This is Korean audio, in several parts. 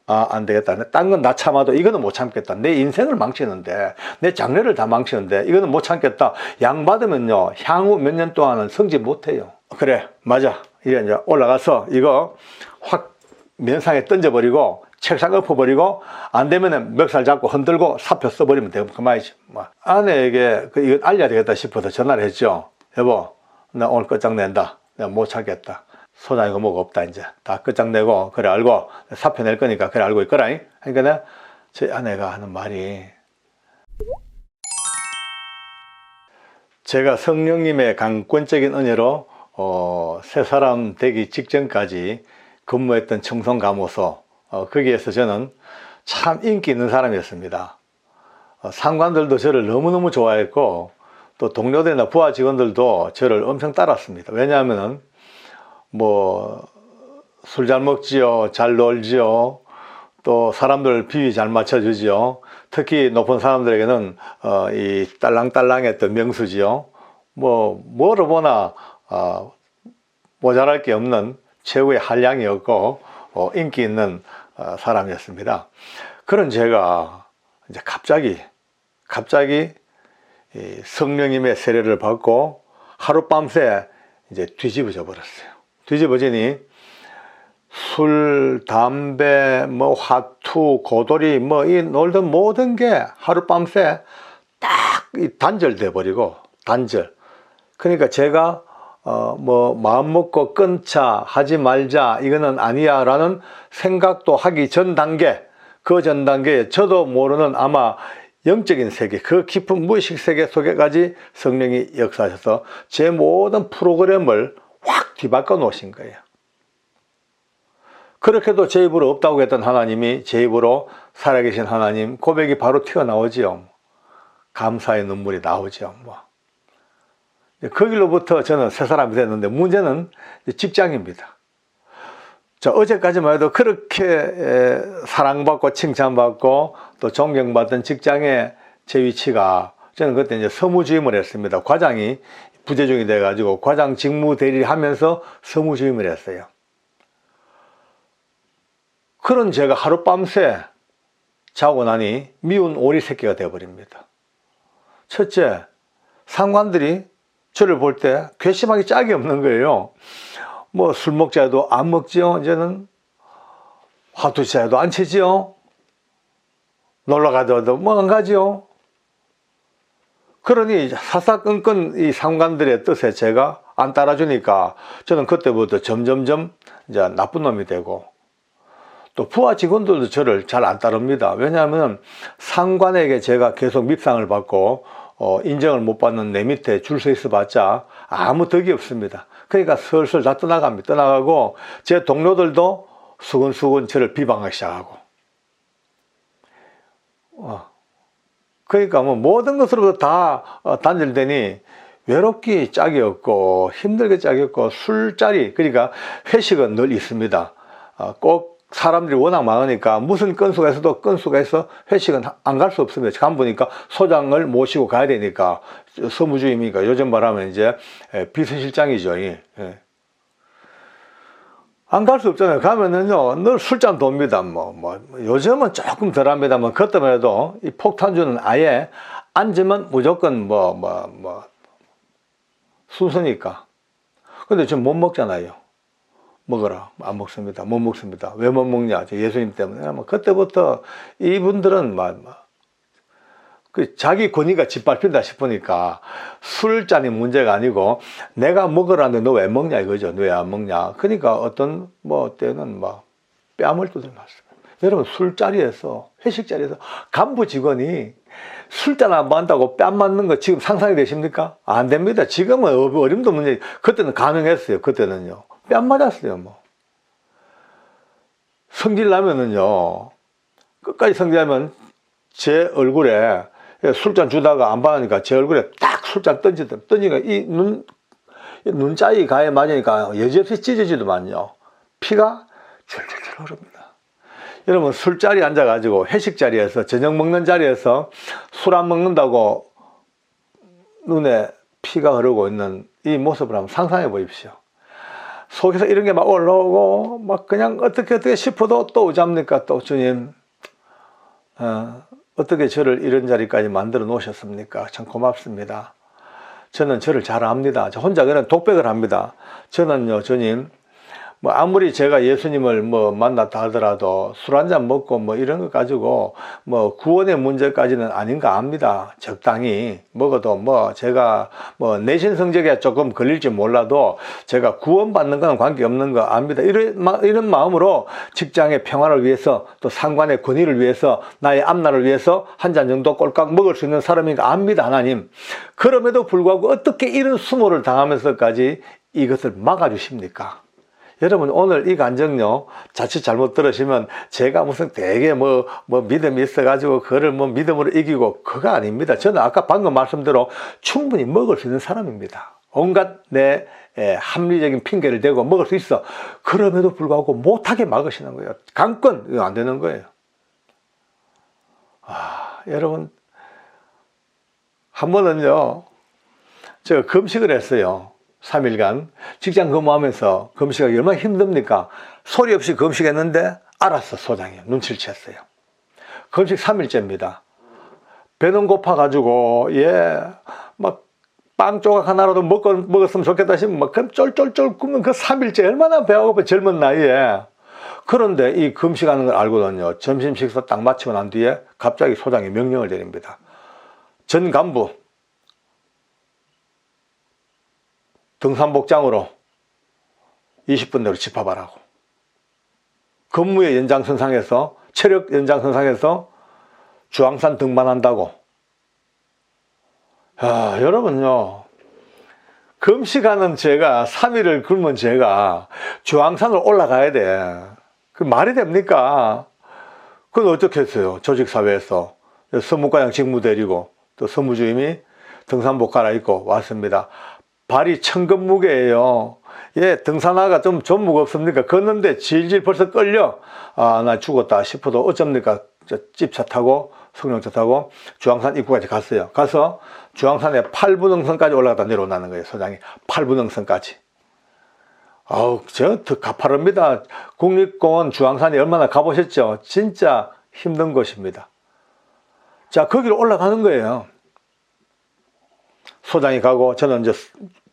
아, 안 되겠다. 딴 건 다 참아도 이거는 못 참겠다. 내 인생을 망치는데, 내 장래를 다 망치는데, 이거는 못 참겠다. 양 받으면요, 향후 몇 년 동안은 성직 못 해요. 그래, 맞아. 이제 올라가서 이거 확 면상에 던져버리고, 책상 엎어버리고, 안 되면은 멱살 잡고 흔들고 사표 써버리면 되고, 그만이지. 뭐. 아내에게 이거 알려야 되겠다 싶어서 전화를 했죠. 여보, 나 오늘 끝장낸다. 내가 못 참겠다. 소장이고 뭐가 없다, 이제. 다 끝장내고, 그래, 알고, 사표 낼 거니까, 그래, 알고 있거라. 그러니까 내가, 제 아내가 하는 말이, 제가 성령님의 강권적인 은혜로, 새 사람 되기 직전까지 근무했던 청송감호소, 거기에서 저는 참 인기 있는 사람이었습니다. 상관들도 저를 너무너무 좋아했고, 또 동료들이나 부하 직원들도 저를 엄청 따랐습니다. 왜냐하면은, 술 잘 먹지요, 잘 놀지요, 또 사람들 비위 잘 맞춰주지요. 특히 높은 사람들에게는 이 딸랑딸랑했던 명수지요. 뭐로 보나 모자랄 게 없는 최고의 한량이었고 인기 있는 사람이었습니다. 그런 제가 이제 갑자기 이 성령님의 세례를 받고 하룻밤새 이제 뒤집어져 버렸어요. 뒤집어지니 술, 담배, 화투, 고돌이, 이 놀던 모든 게 하룻밤새 딱 단절돼 버리고, 단절. 그러니까 제가, 마음 먹고 끊자, 하지 말자, 이거는 아니야, 라는 생각도 하기 전 단계, 그 전 단계에 저도 모르는 아마 영적인 세계, 그 깊은 무의식 세계 속에까지 성령이 역사하셔서 제 모든 프로그램을 확 뒤바꿔 놓으신 거예요. 그렇게도 제 입으로 없다고 했던 하나님이 제 입으로 살아계신 하나님 고백이 바로 튀어나오지요. 감사의 눈물이 나오죠. 그 길로부터 저는 새 사람이 됐는데 문제는 직장입니다. 어제까지만 해도 그렇게 사랑받고 칭찬받고 또 존경받던 직장의 제 위치가 저는 그때 이제 서무주임을 했습니다. 과장이 부재중이 돼가지고 과장 직무 대리를 하면서 서무주임을 했어요. 그런 제가 하룻밤새 자고 나니 미운 오리 새끼가 되어버립니다. 첫째, 상관들이 저를 볼 때 괘씸하게 짝이 없는 거예요. 술 먹자 해도 안 먹지요. 이제는 화투 치자 해도 안 치지요. 놀러 가도 안 가지요. 그러니 사사건건 이 상관들의 뜻에 제가 안 따라주니까 저는 그때부터 점점점 이제 나쁜 놈이 되고 또 부하 직원들도 저를 잘 안 따릅니다. 왜냐하면 상관에게 제가 계속 밉상을 받고 인정을 못 받는 내 밑에 줄 서 있어 봤자 아무 덕이 없습니다. 그러니까 슬슬 다 떠나갑니다. 떠나가고 제 동료들도 수근수근 저를 비방하기 시작하고 그러니까 모든 것으로부터 다 단절되니 외롭기 짝이 없고 힘들게 짝이 없고 술자리, 그러니까 회식은 늘 있습니다. 꼭 사람들이 워낙 많으니까 무슨 건수가 있어도 건수가 있어 회식은 안 갈 수 없습니다. 간 보니까 소장을 모시고 가야 되니까 서무주임이니까 요즘 말하면 이제 비서실장이죠. 예. 안 갈 수 없잖아요. 가면은요 늘 술잔 돕니다. 요즘은 조금 덜합니다만 그때만 해도 이 폭탄주는 아예 앉으면 무조건 순서니까. 근데 전 못 먹잖아요. 먹어라. 안 먹습니다. 못 먹습니다. 왜 못 먹냐? 예수님 때문에. 그때부터 이분들은 자기 권위가 짓밟힌다 싶으니까 술잔이 문제가 아니고 내가 먹으라는데 너 왜 먹냐 이거죠. 너 왜 안 먹냐. 그러니까 어떤 때는 뺨을 두들맞습니다. 여러분 술자리에서 회식 자리에서 간부 직원이 술잔 안 받는다고 뺨 맞는 거 지금 상상이 되십니까? 안 됩니다. 지금은 어림도 문제. 그때는 가능했어요. 그때는요. 뺨 맞았어요. 성질 나면은요 끝까지 성질하면 제 얼굴에 술잔 주다가 안 받으니까 제 얼굴에 딱 술잔 던지니까 이 눈자위 가에 맞으니까 여지없이 찢어지더만요. 피가 줄줄줄 흐릅니다. 여러분 술자리에 앉아가지고 회식 자리에서 저녁 먹는 자리에서 술 안 먹는다고 눈에 피가 흐르고 있는 이 모습을 한번 상상해 보십시오. 속에서 이런 게 막 올라오고 막 그냥 어떻게 싶어도 또 오잡니까? 또 주님 어떻게 저를 이런 자리까지 만들어 놓으셨습니까? 참 고맙습니다. 저는 저를 잘 압니다. 저 혼자 그냥 독백을 합니다. 저는요, 주님, 뭐 아무리 제가 예수님을 뭐 만났다 하더라도 술 한잔 먹고 뭐 이런 거 가지고 뭐 구원의 문제까지는 아닌가 압니다. 적당히 먹어도 뭐 제가 뭐 내신 성적에 조금 걸릴지 몰라도 제가 구원받는 건 관계없는 거 압니다. 이런 마음으로 직장의 평화를 위해서 또 상관의 권위를 위해서 나의 앞날을 위해서 한 잔 정도 꼴깍 먹을 수 있는 사람인가 압니다. 하나님. 그럼에도 불구하고 어떻게 이런 수모를 당하면서까지 이것을 막아주십니까? 여러분 오늘 이 간증요 자칫 잘못 들으시면 제가 무슨 되게 뭐 믿음이 있어가지고 그거를 뭐 믿음으로 이기고 그거 아닙니다. 저는 아까 방금 말씀대로 충분히 먹을 수 있는 사람입니다. 온갖 내 합리적인 핑계를 대고 먹을 수 있어. 그럼에도 불구하고 못하게 막으시는 거예요. 강권 이거 안 되는 거예요. 여러분 한 번은요 제가 금식을 했어요. 3일간 직장 근무하면서 금식하기 얼마나 힘듭니까? 소리 없이 금식했는데 알았어. 소장이 눈치를 챘어요. 금식 3일째입니다. 배는 고파가지고 막 빵 조각 하나라도 먹었으면 좋겠다 싶으면 막 쫄쫄쫄 굶는 그 3일째 얼마나 배가 고파 젊은 나이에. 그런데 이 금식하는 걸 알고는요 점심 식사 딱 마치고 난 뒤에 갑자기 소장이 명령을 내립니다. 전 간부 등산복장으로 20분 내로 집합하라고. 근무의 연장선상에서 체력 연장선상에서 주황산 등반한다고. 여러분요 금식하는 제가 3일을 굶은 제가 주황산을 올라가야 돼. 그 말이 됩니까? 그건 어떻게 했어요? 조직사회에서 서무과장 직무 데리고 또 서무주임이 등산복 갈아입고 왔습니다. 발이 천근무게예요. 등산화가 좀 무겁습니까? 걷는데 질질 벌써 끌려. 나 죽었다 싶어도 어쩝니까? 집차 타고 성령차 타고 주황산 입구까지 갔어요. 가서 주황산에 8분흥선까지 올라갔다 내려온다는 거예요. 소장이 8분흥선까지. 저 더 가파릅니다. 국립공원 주황산이 얼마나 가보셨죠? 진짜 힘든 곳입니다. 자, 거기로 올라가는 거예요. 소장이 가고 저는 이제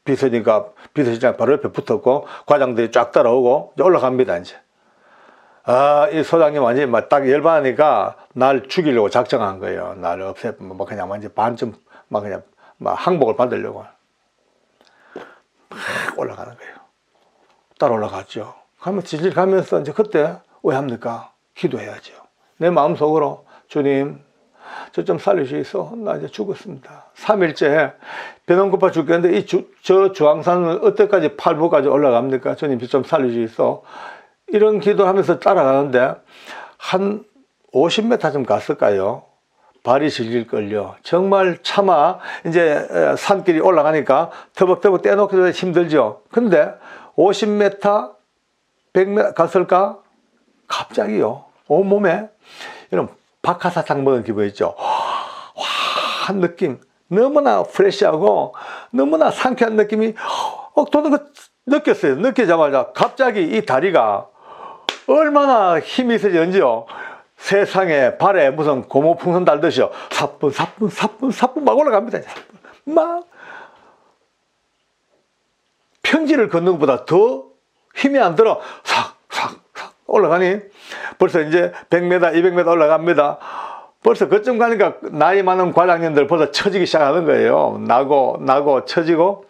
비서실장 바로 옆에 붙었고 과장들이 쫙 따라오고 이제 올라갑니다. 이제 이 소장님 완전히 막 딱 열받으니까 날 죽이려고 작정한 거예요. 나를 뭐 그냥 완전 반쯤 막 그냥 막 항복을 받으려고 막 올라가는 거예요. 따라 올라갔죠. 가면 질질 가면서 이제 그때 왜 합니까? 기도해야죠. 내 마음속으로 주님 저 좀 살려주시소. 나 이제 죽었습니다. 3일째 배는 고파 죽겠는데 저 주황산은 어때까지 8부까지 올라갑니까? 주님 저 좀 살려주시소. 이런 기도를 하면서 따라가는데 한 50m 좀 갔을까요? 발이 질질 끌려. 정말 차마 이제 산길이 올라가니까 터벅터벅 떼놓기도 힘들죠. 근데 50m, 100m 갔을까? 갑자기요. 온몸에 이런 박하사탕 먹은 기분 있죠. 한 느낌. 너무나 프레시하고 너무나 상쾌한 느낌이 도는 거 느꼈어요. 느끼자마자 갑자기 이 다리가 얼마나 힘이 있어졌는지요. 세상에 발에 무슨 고무풍선 달듯이요. 사뿐 막 올라갑니다. 막 평지를 걷는 것보다 더 힘이 안 들어. 삭 올라가니 벌써 이제 100m, 200m 올라갑니다. 벌써 그쯤 가니까 나이 많은 과장님들 벌써 처지기 시작하는 거예요. 나고 처지고.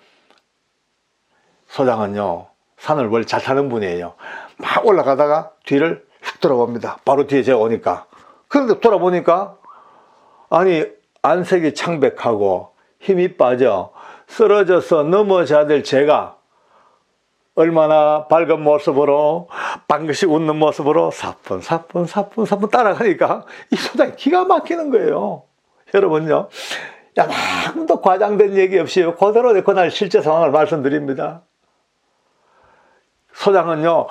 소장은요 산을 원래 잘 타는 분이에요. 막 올라가다가 뒤를 휙 돌아봅니다. 바로 뒤에 제가 오니까. 그런데 돌아보니까 아니 안색이 창백하고 힘이 빠져 쓰러져서 넘어져야 될 제가 얼마나 밝은 모습으로 방긋이 웃는 모습으로 사뿐 따라가니까 이 소장이 기가 막히는 거예요. 여러분요 아무도 과장된 얘기 없이 그대로 그날 실제 상황을 말씀드립니다. 소장은요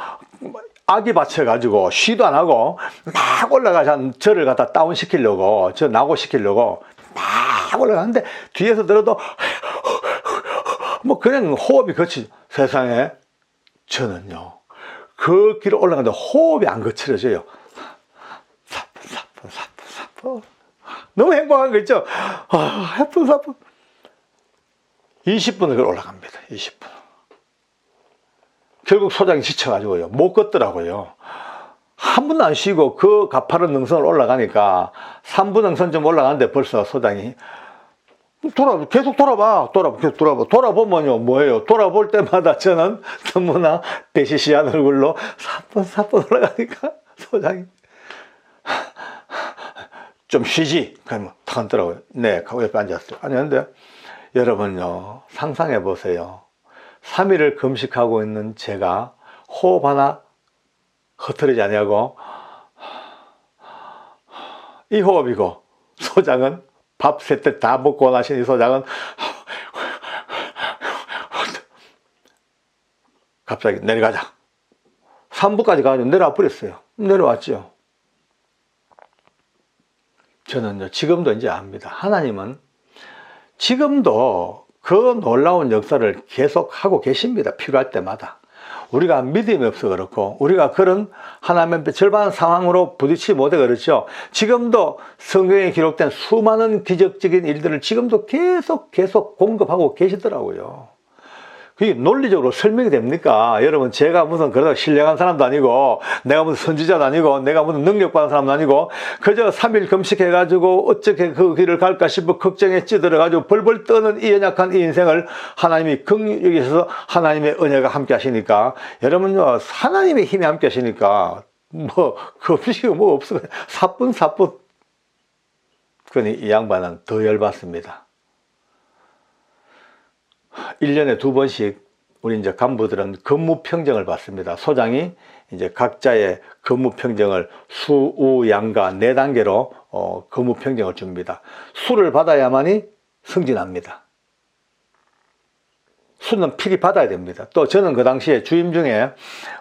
악이 받쳐가지고 쉬도 안 하고 막 올라가서 저를 갖다 다운시키려고 저 낙오시키려고 막 올라가는데 뒤에서 들어도 뭐 그냥 호흡이 거치죠. 세상에 저는요, 그 길을 올라가는데 호흡이 안 거칠어져요. 사뿐. 너무 행복한 거 있죠? 사뿐. 20분을 올라갑니다. 20분. 결국 소장이 지쳐가지고요, 못 걷더라고요. 한 번도 안 쉬고 그 가파른 능선을 올라가니까 3분 능선 좀 올라가는데 벌써 소장이 계속 돌아봐. 돌아보면요, 뭐예요? 돌아볼 때마다 저는 너무나 배시시한 얼굴로 사뿐 올라가니까 소장이 좀 쉬지. 그러면 탁 앉더라고요. 네, 하고 옆에 앉았어요. 앉았는데 여러분요, 상상해 보세요. 3일을 금식하고 있는 제가 호흡 하나 흐트리지 않냐고. 이 호흡이고, 소장은 밥 3때 다 먹고 나신 이 소장은 갑자기 내려가자. 3부까지 가가지고 내려와 버렸어요. 내려왔죠. 저는요, 지금도 이제 압니다. 하나님은 지금도 그 놀라운 역사를 계속 하고 계십니다. 필요할 때마다. 우리가 믿음이 없어 그렇고, 우리가 그런 하나님의 절반 상황으로 부딪히지 못해 그렇죠. 지금도 성경에 기록된 수많은 기적적인 일들을 지금도 계속 공급하고 계시더라고요. 그게 논리적으로 설명이 됩니까? 여러분, 제가 무슨 그러다 신령한 사람도 아니고, 내가 무슨 선지자도 아니고, 내가 무슨 능력받은 사람도 아니고, 그저 3일 금식해가지고 어떻게 그 길을 갈까 싶어 걱정에 찌들어가지고 벌벌 떠는 이 연약한 이 인생을 하나님이 긍휼히 여기서 하나님의 은혜가 함께 하시니까, 여러분요, 하나님의 힘이 함께 하시니까, 금식이 없어. 사뿐. 그러니 이 양반은 더 열받습니다. 1년에 2번씩 우리 이제 간부들은 근무 평정을 받습니다. 소장이 이제 각자의 근무 평정을 수, 우, 양가 4단계로 근무 평정을 줍니다. 수를 받아야만이 승진합니다. 수는 필히 받아야 됩니다. 또 저는 그 당시에 주임 중에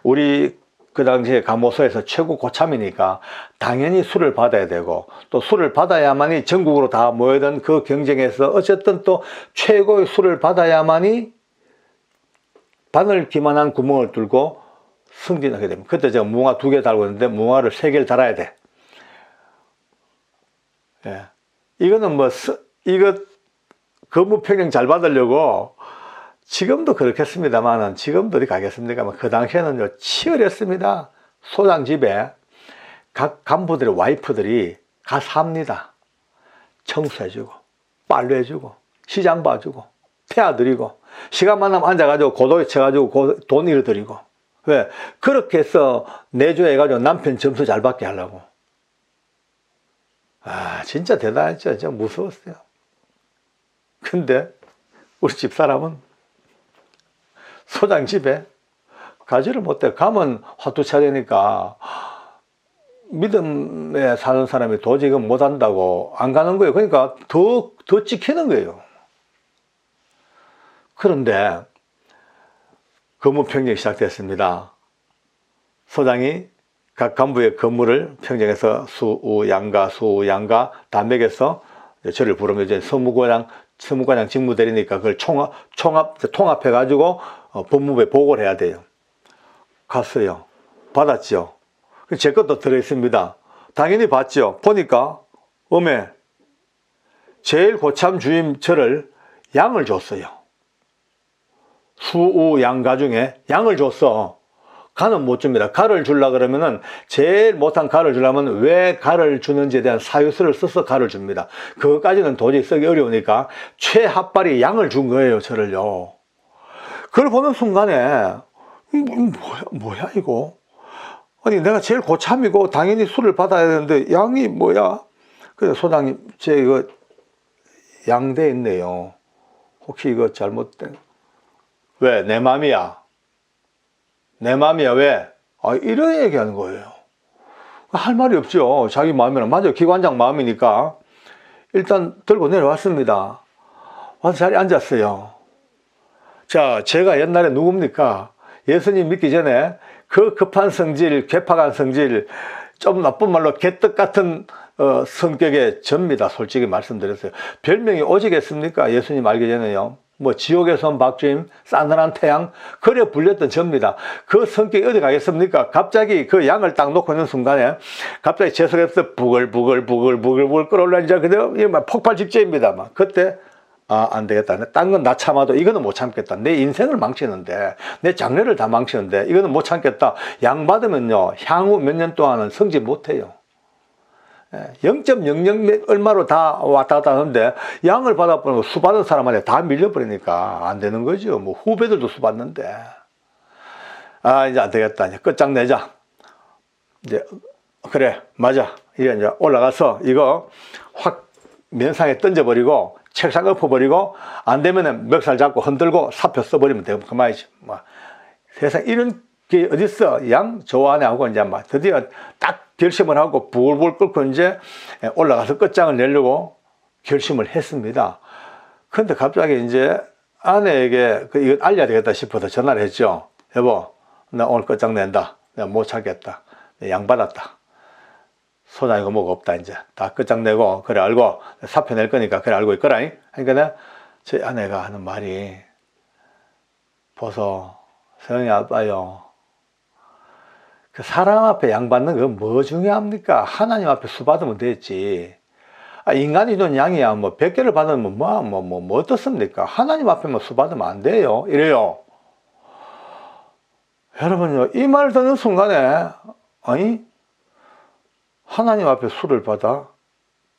우리 그 당시에 감호소에서 최고 고참이니까 당연히 수를 받아야 되고, 또 수를 받아야만이 전국으로 다 모여든 그 경쟁에서 어쨌든 또 최고의 수를 받아야만이 바늘 기만한 구멍을 뚫고 승진하게 됩니다. 그때 제가 무궁화 2개 달고 있는데 무궁화를 3개를 달아야 돼. 예. 이거는 이거 근무평정 잘 받으려고 지금도 그렇겠습니다만은, 지금도 어디 가겠습니까? 그 당시에는요, 치열했습니다. 소장 집에 각 간부들의 와이프들이 가서 합니다. 청소해주고, 빨래해주고, 시장 봐주고, 태아드리고, 시간만 나면 앉아가지고 고도에 쳐가지고 돈 잃어드리고. 왜? 그렇게 해서 내조해가지고 남편 점수 잘 받게 하려고. 진짜 대단했죠. 진짜 무서웠어요. 근데 우리 집사람은 소장 집에 가지를 못해. 가면 화투 쳐야 되니까 믿음에 사는 사람이 도저히 못한다고 안 가는 거예요. 그러니까 더 찍히는 거예요. 그런데 근무 평정이 시작됐습니다. 소장이 각 간부의 근무를 평정해서 수, 우, 양가 다 매겨서 저를 부르면 이제 서무과장 직무대리니까 그걸 통합해가지고 법무부에 보고를 해야 돼요. 갔어요. 받았죠. 제 것도 들어있습니다. 당연히 봤죠. 보니까 제일 고참 주임 저를 양을 줬어요. 수, 우, 양가 중에 양을 줬어. 가는 못 줍니다. 가를 주려고 그러면은 제일 못한 가를 주려면 왜 가를 주는지에 대한 사유서를 써서 가를 줍니다. 그것까지는 도저히 쓰기 어려우니까 최하빨이 양을 준 거예요, 저를요. 그걸 보는 순간에 뭐야 이거? 아니 내가 제일 고참이고 당연히 술을 받아야 되는데 양이 뭐야? 그래서 소장님, 제 이거 양돼 있네요. 혹시 이거 잘못된? 왜? 내 맘이야. 내 맘이야. 왜? 이런 얘기하는 거예요. 할 말이 없죠. 자기 마음이랑. 맞아요. 기관장 마음이니까. 일단 들고 내려왔습니다. 와서 자리에 앉았어요. 자, 제가 옛날에 누굽니까? 예수님 믿기 전에 그 급한 성질, 괴팍한 성질, 좀 나쁜 말로 개떡 같은 성격의 접니다. 솔직히 말씀드렸어요. 별명이 오지겠습니까? 예수님 알기 전에요. 뭐 지옥에서 온 박주임, 싸늘한 태양, 그래 불렸던 접니다. 그 성격이 어디 가겠습니까? 갑자기 그 양을 딱 놓고 있는 순간에 갑자기 제 속에서 부글부글 끓어올라니까 그대로 폭발 직전입니다. 막 그때 안 되겠다. 딴 건 나 참아도 이거는 못 참겠다. 내 인생을 망치는데, 내 장래를 다 망치는데 이거는 못 참겠다. 양 받으면요 향후 몇 년 동안은 성직 못해요. 0.00 얼마로 다 왔다 갔다 하는데 양을 받아버리면 수 받은 사람한테 다 밀려버리니까 안 되는 거죠. 뭐 후배들도 수 받는데. 이제 안 되겠다. 이제 끝장내자. 이제 그래 맞아. 이제 올라가서 이거 확 면상에 던져버리고 책상 엎어버리고 안 되면은 멱살 잡고 흔들고 사표 써버리면 되고 그만이지. 뭐 세상 이런 게 어딨어. 양 좋아하네 하고 이제 막 드디어 딱 결심을 하고 불불 끓고 이제 올라가서 끝장을 내려고 결심을 했습니다. 근데 갑자기 이제 아내에게 이건 알려야 되겠다 싶어서 전화를 했죠. 여보, 나 오늘 끝장 낸다. 내가 못 찾겠다. 양 받았다. 소장 이거 뭐가 없다. 이제 다 끝장내고 그래 알고 사표 낼 거니까 그래 알고 있거라. 그러니까 내가 저희 아내가 하는 말이 보소 서영이 아빠요. 그 사람 앞에 양 받는 거 뭐 중요합니까? 하나님 앞에 수 받으면 됐지. 인간이 준 양이야 뭐 100개를 받으면 뭐 어떻습니까? 하나님 앞에만 수 받으면 안 돼요. 이래요. 여러분요 이 말 듣는 순간에 아니 하나님 앞에 수를 받아?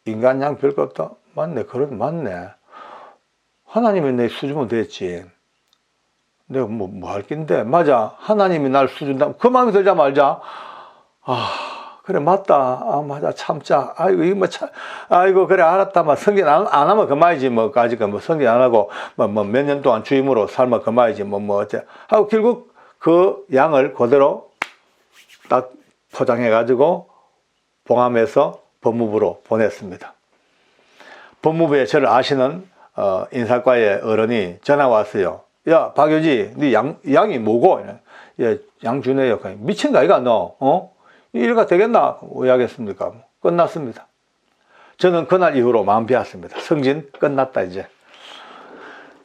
인간 양 별거 없다? 맞네. 그래도 맞네. 하나님이 내 수 주면 됐지. 내가 뭐 할 낀데. 맞아. 하나님이 날 수 준다. 그 마음이 들자 말자. 그래, 맞다. 맞아. 참자. 아이고, 이거 아이고, 그래, 알았다. 막 성경 안 하면 그만이지. 뭐까지 뭐 성경 안 하고 몇 년 동안 주임으로 살면 그만이지. 어째. 하고 결국 그 양을 그대로 딱 포장해가지고 봉함해서 법무부로 보냈습니다. 법무부에 저를 아시는 인사과의 어른이 전화 왔어요. 야 박효지 네 양이 뭐고? 예, 양 주네요. 미친 거 아이가 너? 이래가 되겠나? 왜 하겠습니까? 끝났습니다. 저는 그날 이후로 마음 비웠습니다. 승진 끝났다 이제.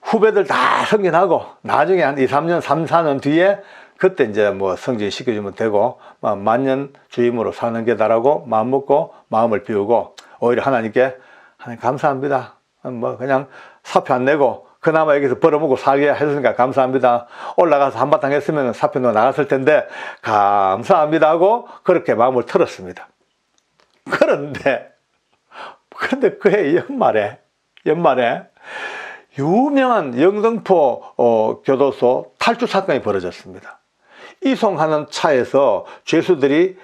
후배들 다 승진하고 나중에 한 2, 3년, 3, 4년 뒤에 그때 이제 뭐 승진 시켜주면 되고 만년 주임으로 사는 게 다라고 마음 먹고 마음을 비우고 오히려 하나님께 하나님 감사합니다. 뭐 그냥 사표 안 내고 그나마 여기서 벌어먹고 살게 해주니까 감사합니다. 올라가서 한바탕 했으면 사표도 나갔을 텐데 감사합니다 하고 그렇게 마음을 털었습니다. 그런데 그해 연말에 유명한 영등포 교도소 탈주 사건이 벌어졌습니다. 이송하는 차에서 죄수들이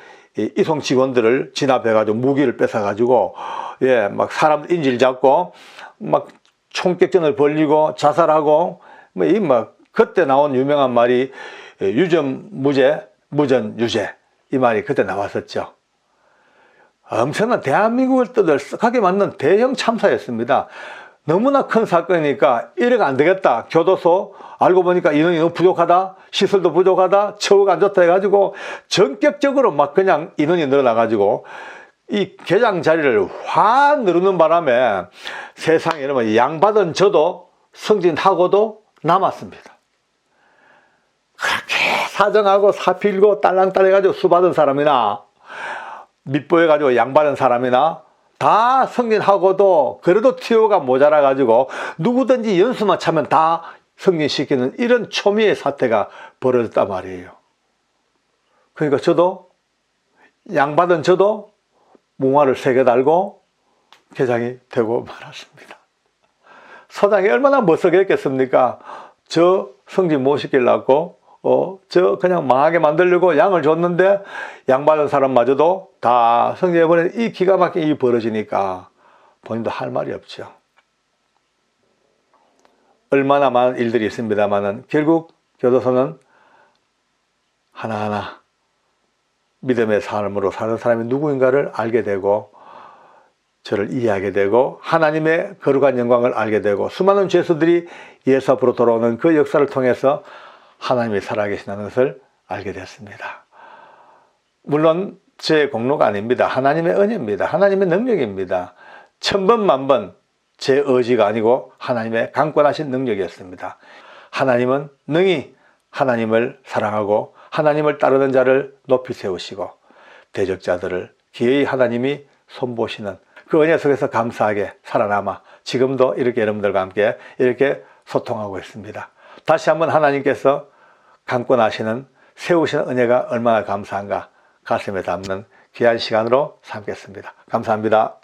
이송 직원들을 진압해가지고 무기를 뺏어가지고 막 사람 인질 잡고 막 총격전을 벌리고 자살하고 그때 나온 유명한 말이 유전 무죄, 무전 유죄 이 말이 그때 나왔었죠. 엄청난 대한민국을 떠들썩하게 만든 대형 참사였습니다. 너무나 큰 사건이니까 이래가 안 되겠다. 교도소 알고 보니까 인원이 너무 부족하다. 시설도 부족하다. 처우가 안 좋다 해가지고 전격적으로 막 그냥 인원이 늘어나가지고 이 개장 자리를 확 누르는 바람에 세상에 여러분 양받은 저도 승진하고도 남았습니다. 그렇게 사정하고 사필고 딸랑딸 해가지고 수받은 사람이나 밑보여가지고 양받은 사람이나 다 승진하고도 그래도 티오가 모자라가지고 누구든지 연수만 차면 다 승진시키는 이런 초미의 사태가 벌어졌단 말이에요. 그러니까 저도 양받은 저도 몽화를 3개 달고 개장이 되고 말았습니다. 소장이 얼마나 멋쩍겠습니까? 저 승진 못 시키려고 저 그냥 망하게 만들려고 양을 줬는데 양받은 사람마저도 다 승진해버리는 이 기가 막힌 일이 벌어지니까 본인도 할 말이 없죠. 얼마나 많은 일들이 있습니다만은 결국 교도소는 하나하나 믿음의 삶으로 사는 사람이 누구인가를 알게 되고 저를 이해하게 되고 하나님의 거룩한 영광을 알게 되고 수많은 죄수들이 예수 앞으로 돌아오는 그 역사를 통해서 하나님이 살아계신다는 것을 알게 됐습니다. 물론 제 공로가 아닙니다. 하나님의 은혜입니다. 하나님의 능력입니다. 천번 만번 제 의지가 아니고 하나님의 강권하신 능력이었습니다. 하나님은 능히 하나님을 사랑하고 하나님을 따르는 자를 높이 세우시고 대적자들을 기어이 하나님이 손보시는 그 은혜 속에서 감사하게 살아남아 지금도 이렇게 여러분들과 함께 이렇게 소통하고 있습니다. 다시 한번 하나님께서 강권하시는 세우시는 은혜가 얼마나 감사한가 가슴에 담는 귀한 시간으로 삼겠습니다. 감사합니다.